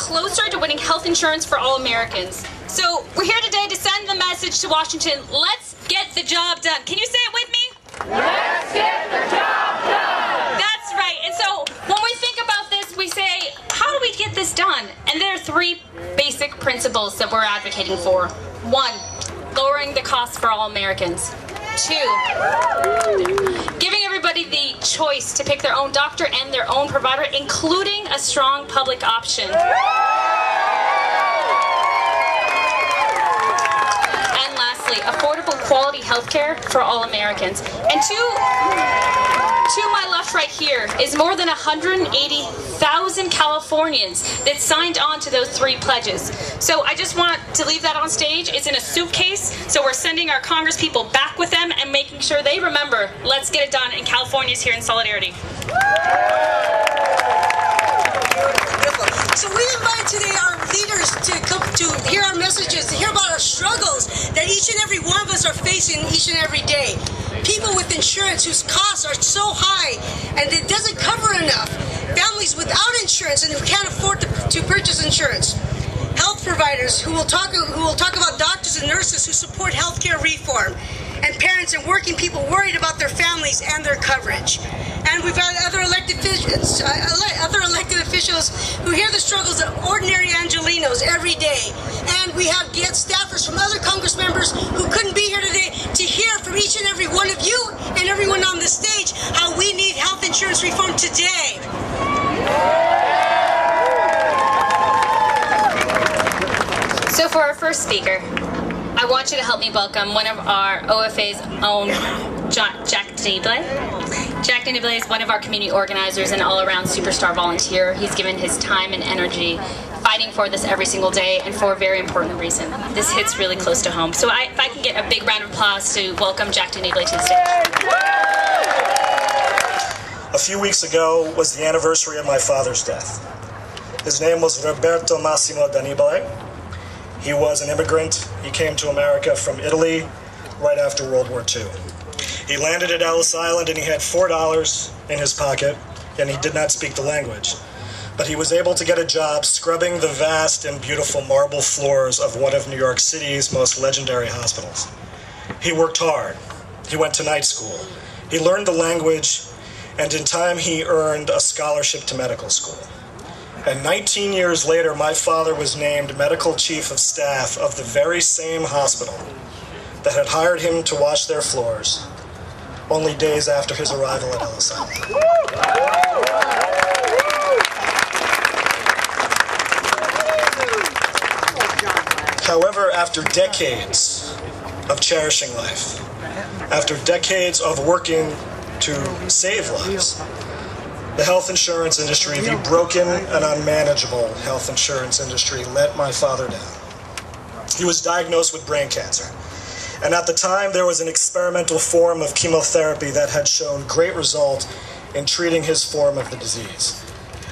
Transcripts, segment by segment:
closer to winning health insurance for all Americans. So we're here today to send the message to Washington, let's get the job done. Can you say it with me? Let's get the job done! That's right. And so when we think about this, we say, how do we get this done? And there are three basic principles that we're advocating for. One, lowering the costs for all Americans. Two, giving everybody the choice to pick their own doctor and their own provider, including a strong public option. And lastly, affordable quality health care for all Americans. And to my left right here is more than 180,000 Californians that signed on to those three pledges. So I just want to leave that on stage. It's in a suitcase, so we're sending our Congress people back with them and making sure they remember, let's get it done, and California's here in solidarity. So we invite today our leaders to come to hear our messages, to hear about our struggles that each and every one of us are facing each and every day. People with insurance whose costs are so high and it doesn't cover enough. Families without insurance and who can't afford to purchase insurance. Health providers who will talk about doctors and nurses who support healthcare reform. And parents and working people worried about their families and their coverage. And we've got other elected officials who hear the struggles of ordinary Angelenos every day. And we have guest staffers from other Congress members who couldn't be here today to hear from each and every one of you and everyone on the stage how we need health insurance reform today. So for our first speaker, I want you to help me welcome one of our OFA's own, Jack Denible. Jack Denible is one of our community organizers and all-around superstar volunteer. He's given his time and energy fighting for this every single day, and for a very important reason. This hits really close to home. So if I can get a big round of applause to welcome Jack Denible to the stage. A few weeks ago was the anniversary of my father's death. His name was Roberto Massimo Denible. He was an immigrant. He came to America from Italy right after World War II. He landed at Ellis Island and he had $4 in his pocket, and he did not speak the language. But he was able to get a job scrubbing the vast and beautiful marble floors of one of New York City's most legendary hospitals. He worked hard. He went to night school. He learned the language, and in time he earned a scholarship to medical school. And 19 years later, my father was named medical chief of staff of the very same hospital that had hired him to wash their floors only days after his arrival at Ellis Island. However, after decades of cherishing life, after decades of working to save lives, the health insurance industry, the broken and unmanageable health insurance industry, let my father down. He was diagnosed with brain cancer. And at the time, there was an experimental form of chemotherapy that had shown great result in treating his form of the disease.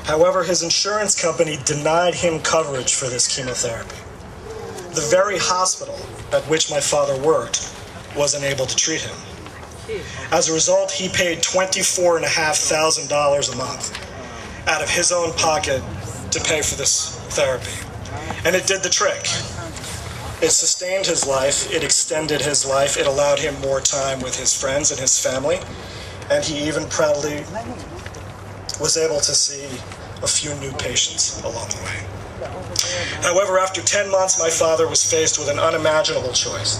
However, his insurance company denied him coverage for this chemotherapy. The very hospital at which my father worked wasn't able to treat him. As a result, he paid $24,500 a month out of his own pocket to pay for this therapy. And it did the trick. It sustained his life, it extended his life, it allowed him more time with his friends and his family, and he even proudly was able to see a few new patients along the way. However, after 10 months, my father was faced with an unimaginable choice.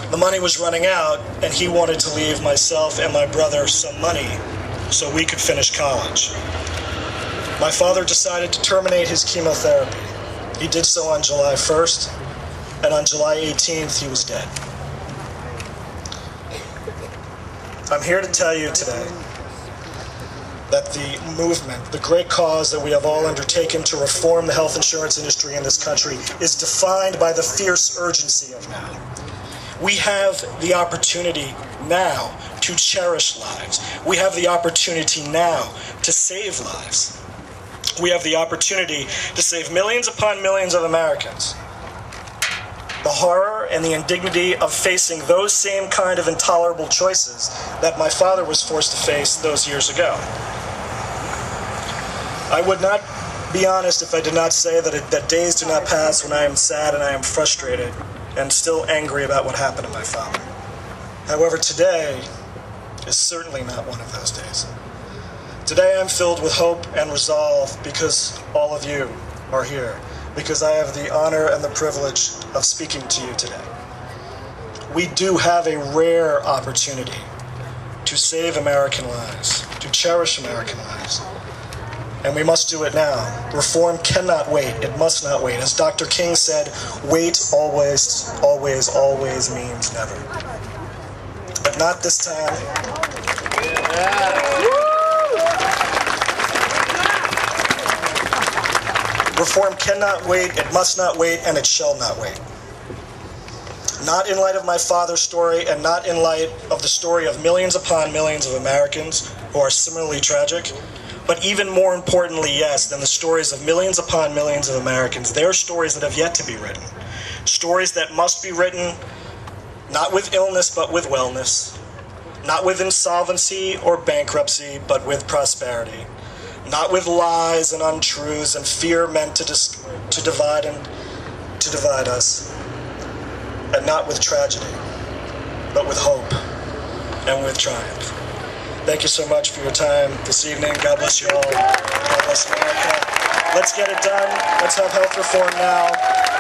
The money was running out, and he wanted to leave myself and my brother some money so we could finish college. My father decided to terminate his chemotherapy. He did so on July 1st, and on July 18th, he was dead. I'm here to tell you today that the movement, the great cause that we have all undertaken to reform the health insurance industry in this country is defined by the fierce urgency of now. We have the opportunity now to cherish lives. We have the opportunity now to save lives. We have the opportunity to save millions upon millions of Americans. The horror and the indignity of facing those same kind of intolerable choices that my father was forced to face those years ago. I would not be honest if I did not say that days do not pass when I am sad and I am frustrated and still angry about what happened to my father. However, today is certainly not one of those days. Today I'm filled with hope and resolve because all of you are here, because I have the honor and the privilege of speaking to you today. We do have a rare opportunity to save American lives, to cherish American lives. And we must do it now. Reform cannot wait. It must not wait. As Dr. King said, wait always, always, always means never. But not this time. Reform cannot wait, it must not wait, and it shall not wait. Not in light of my father's story, and not in light of the story of millions upon millions of Americans who are similarly tragic, but even more importantly, yes, than the stories of millions upon millions of Americans, their stories that have yet to be written. Stories that must be written not with illness, but with wellness. Not with insolvency or bankruptcy, but with prosperity. Not with lies and untruths and fear meant to divide us. And not with tragedy, but with hope and with triumph. Thank you so much for your time this evening. God bless you all. God bless America. Let's get it done. Let's have health reform now.